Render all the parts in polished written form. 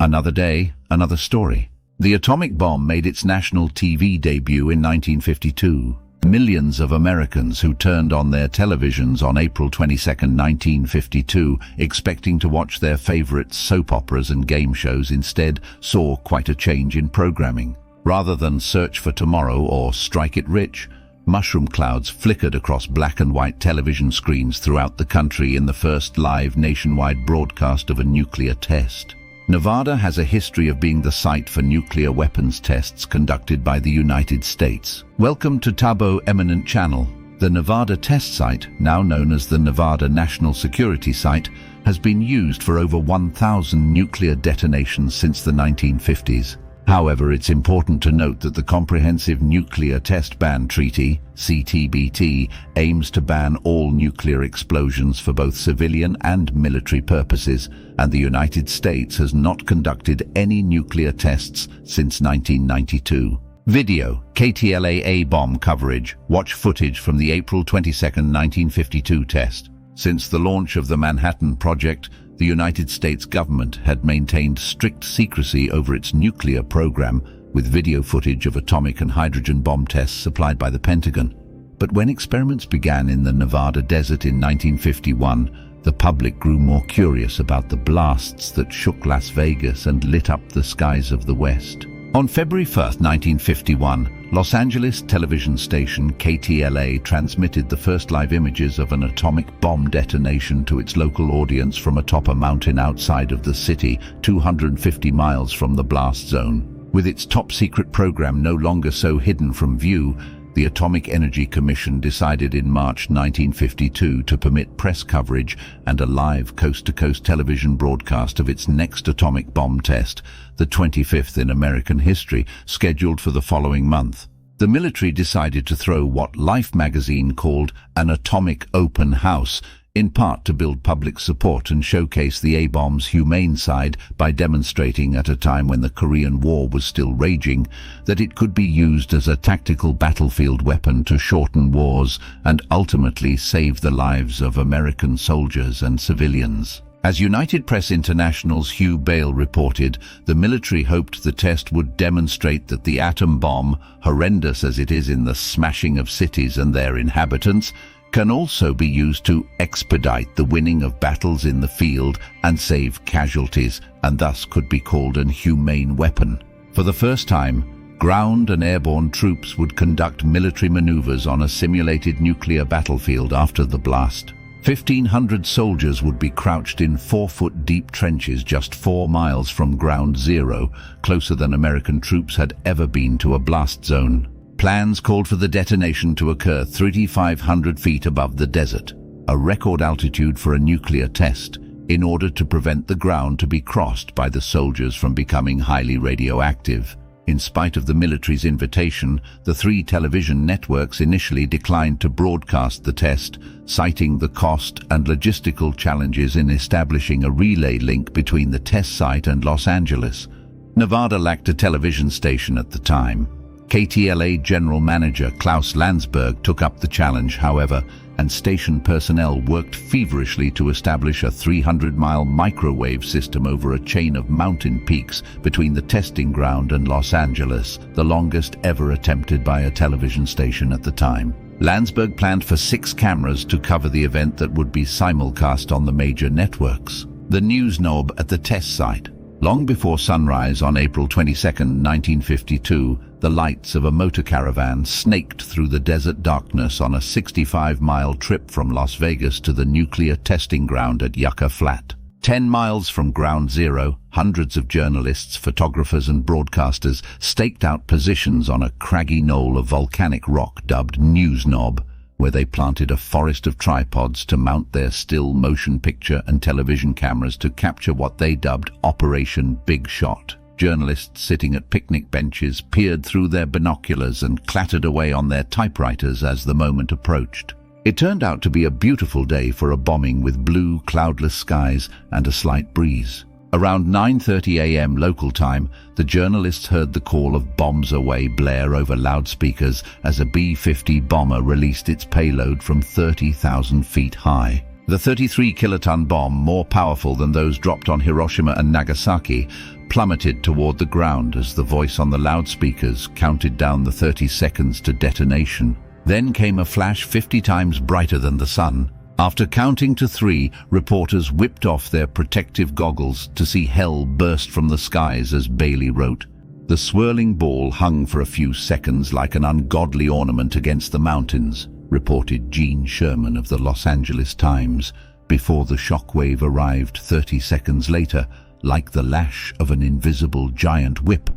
Another day, another story. The atomic bomb made its national TV debut in 1952. Millions of Americans who turned on their televisions on April 22, 1952, expecting to watch their favorite soap operas and game shows, instead saw quite a change in programming. Rather than Search for Tomorrow or Strike It Rich, mushroom clouds flickered across black and white television screens throughout the country in the first live nationwide broadcast of a nuclear test. Nevada has a history of being the site for nuclear weapons tests conducted by the United States. Welcome to Tabo Eminent channel. The Nevada test site, now known as the Nevada National Security Site, has been used for over 1,000 nuclear detonations since the 1950s. However, it's important to note that the Comprehensive Nuclear Test Ban Treaty, CTBT, aims to ban all nuclear explosions for both civilian and military purposes, and the United States has not conducted any nuclear tests since 1992. Video, KTLA bomb coverage. Watch footage from the April 22, 1952 test. Since the launch of the Manhattan Project, the United States government had maintained strict secrecy over its nuclear program, with video footage of atomic and hydrogen bomb tests supplied by the Pentagon. But when experiments began in the Nevada desert in 1951, the public grew more curious about the blasts that shook Las Vegas and lit up the skies of the West. On February 1, 1951, Los Angeles television station KTLA transmitted the first live images of an atomic bomb detonation to its local audience from atop a mountain outside of the city, 250 miles from the blast zone. With its top-secret program no longer so hidden from view, the Atomic Energy Commission decided in March 1952 to permit press coverage and a live coast-to-coast television broadcast of its next atomic bomb test, the 25th in American history, scheduled for the following month. The military decided to throw what Life magazine called an atomic open house, in part to build public support and showcase the A-bomb's humane side by demonstrating, at a time when the Korean War was still raging, that it could be used as a tactical battlefield weapon to shorten wars and ultimately save the lives of American soldiers and civilians. As United Press International's Hugh Bale reported, the military hoped the test would demonstrate that the atom bomb, horrendous as it is in the smashing of cities and their inhabitants, can also be used to expedite the winning of battles in the field and save casualties, and thus could be called an humane weapon. For the first time, ground and airborne troops would conduct military maneuvers on a simulated nuclear battlefield after the blast. 1,500 soldiers would be crouched in 4-foot-deep trenches just 4 miles from ground zero, closer than American troops had ever been to a blast zone. Plans called for the detonation to occur 3,500 feet above the desert, a record altitude for a nuclear test, in order to prevent the ground to be crossed by the soldiers from becoming highly radioactive. In spite of the military's invitation, the 3 television networks initially declined to broadcast the test, citing the cost and logistical challenges in establishing a relay link between the test site and Los Angeles. Nevada lacked a television station at the time. KTLA General Manager Klaus Landsberg took up the challenge, however, and station personnel worked feverishly to establish a 300-mile microwave system over a chain of mountain peaks between the testing ground and Los Angeles, the longest ever attempted by a television station at the time. Landsberg planned for 6 cameras to cover the event that would be simulcast on the major networks. The news knob at the test site. Long before sunrise on April 22, 1952, the lights of a motor caravan snaked through the desert darkness on a 65-mile trip from Las Vegas to the nuclear testing ground at Yucca Flat. 10 miles from ground zero, hundreds of journalists, photographers and broadcasters staked out positions on a craggy knoll of volcanic rock dubbed News Knob, where they planted a forest of tripods to mount their still motion picture and television cameras to capture what they dubbed Operation Big Shot. Journalists sitting at picnic benches peered through their binoculars and clattered away on their typewriters as the moment approached. It turned out to be a beautiful day for a bombing with blue, cloudless skies and a slight breeze. Around 9:30 a.m. local time, the journalists heard the call of "Bombs Away" blare over loudspeakers as a B-50 bomber released its payload from 30,000 feet high. The 33-kiloton bomb, more powerful than those dropped on Hiroshima and Nagasaki, plummeted toward the ground as the voice on the loudspeakers counted down the 30 seconds to detonation. Then came a flash 50 times brighter than the sun. After counting to 3, reporters whipped off their protective goggles to see hell burst from the skies, as Bailey wrote. The swirling ball hung for a few seconds like an ungodly ornament against the mountains, reported Gene Sherman of the Los Angeles Times, before the shockwave arrived 30 seconds later, like the lash of an invisible giant whip.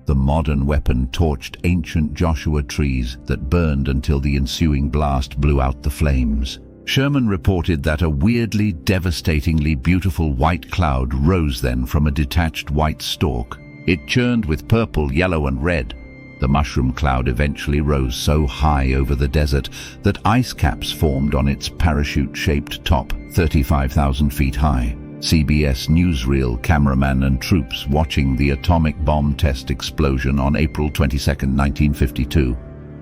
The modern weapon torched ancient Joshua trees that burned until the ensuing blast blew out the flames. Sherman reported that a weirdly, devastatingly beautiful white cloud rose then from a detached white stalk. It churned with purple, yellow, and red. The mushroom cloud eventually rose so high over the desert that ice caps formed on its parachute-shaped top, 35,000 feet high. CBS newsreel cameraman and troops watching the atomic bomb test explosion on April 22, 1952.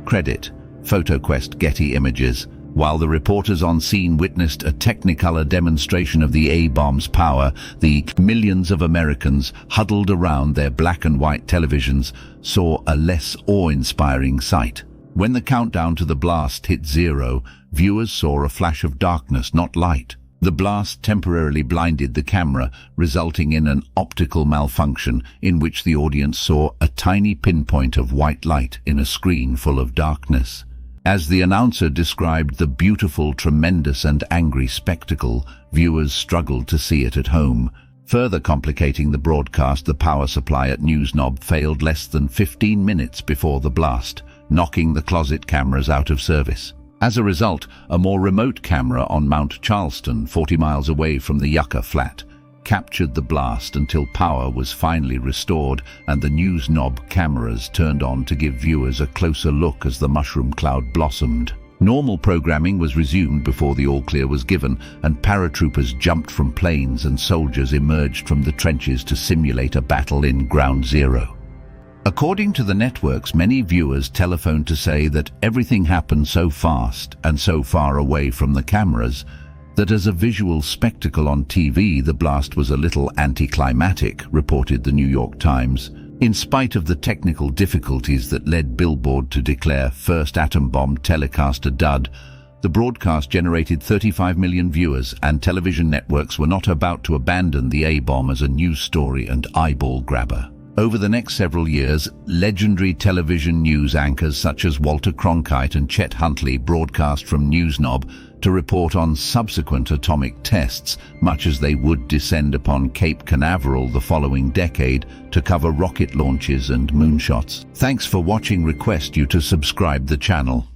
Credit: PhotoQuest Getty Images. While the reporters on scene witnessed a technicolor demonstration of the A-bomb's power, the millions of Americans huddled around their black and white televisions saw a less awe-inspiring sight. When the countdown to the blast hit 0, viewers saw a flash of darkness, not light. The blast temporarily blinded the camera, resulting in an optical malfunction in which the audience saw a tiny pinpoint of white light in a screen full of darkness. As the announcer described the beautiful, tremendous and angry spectacle, viewers struggled to see it at home. Further complicating the broadcast, the power supply at Newsnob failed less than 15 minutes before the blast, knocking the closet cameras out of service. As a result, a more remote camera on Mount Charleston, 40 miles away from the Yucca Flat, captured the blast until power was finally restored and the Newsnob cameras turned on to give viewers a closer look as the mushroom cloud blossomed. Normal programming was resumed before the all-clear was given, and paratroopers jumped from planes and soldiers emerged from the trenches to simulate a battle in Ground Zero. According to the networks, many viewers telephoned to say that everything happened so fast and so far away from the cameras that as a visual spectacle on TV, the blast was a little anticlimactic, reported the New York Times. In spite of the technical difficulties that led Billboard to declare First Atom Bomb telecast a dud, the broadcast generated 35 million viewers, and television networks were not about to abandon the A-bomb as a news story and eyeball grabber. Over the next several years, legendary television news anchors such as Walter Cronkite and Chet Huntley broadcast from Newsnob to report on subsequent atomic tests, much as they would descend upon Cape Canaveral the following decade to cover rocket launches and moonshots. Thanks for watching. Request you to subscribe the channel.